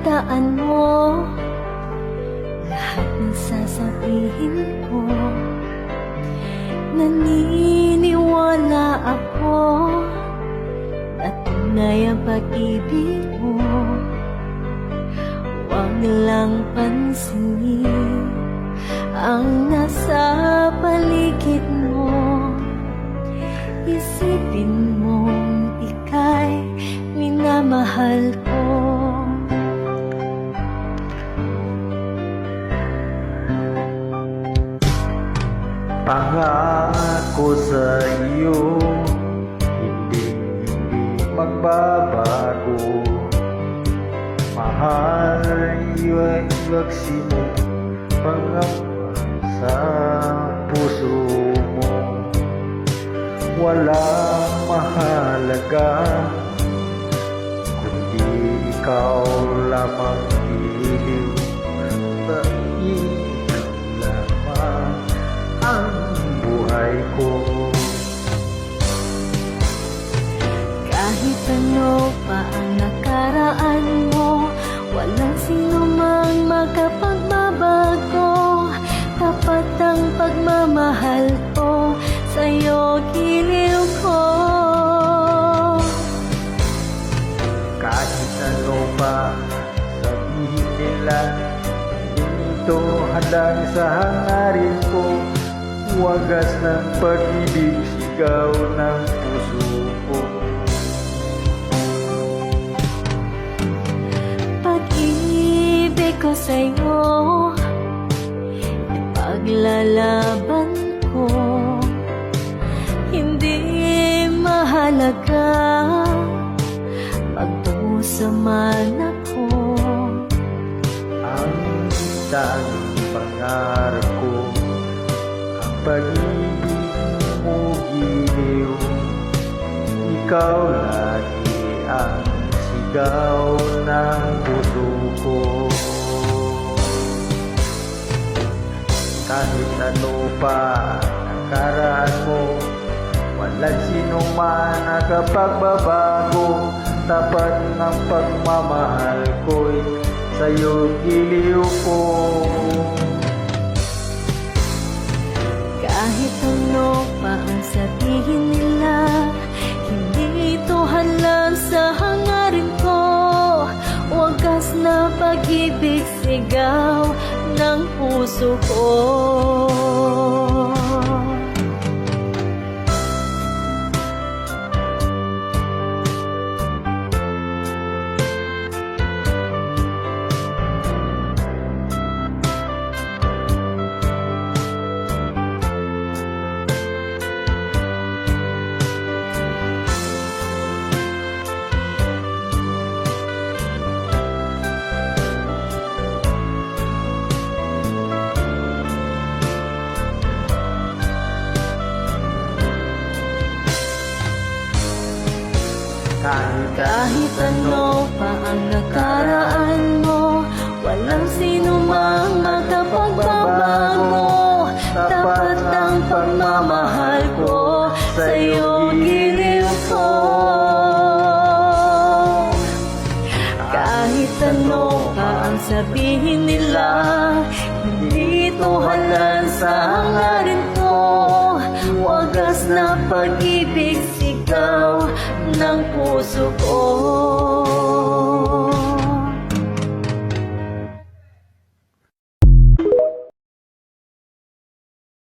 tandaan mo lahat ng sasabihin ko. Naniniwala ako na tunay ang pag-ibig mo. Huwag lang pansinin ang nasa paligid mo. Isipin mong ika'y minamahal ko. Pangako sa iyo, hindi magbabago. Mahal, iwaksi mo pangamba sa puso mo. Walang mahalaga kundi ikaw lamang giliw. Ikaw lamang ang buhay ko. Kahit ano pa ang nakaraan mo, walang sino mang makapagbabago. Tapat ang pagmamahal ko, sa'yo giliw ko. Kahit ano pa sabihin nila, dito hadang sa hangarin ko. Wagas ng pag-ibig, sigaw ng puso ko. Pag-ibig ko sa'yo, ipaglalaban ko. Hindi mahalaga pagdusa man ako. Ang tanging pangarap ko, ang pag-ibig mo giliw. Ikaw lagi ang sigaw ng puso ko. Kahit ano pa nakaraan mo, walang sino man nakapagbabago. Tapat ng pagmamahal ko'y sa'yo giliw ko. Kahit ano pa ang sabihin nila, hindi ito halang sa hangarin ko. Wagas na pag-ibig, sigaw ng puso ko. Kahit ano pa ang nakaraan mo, walang sino mang makapagbabago. Tapat ang pagmamahal ko, sa'yo giliw ko. Kahit ano pa ang sabihin nila, hindi ito halang sa hangarin ko. Wagas na pag-ibig, sigaw ng puso ko.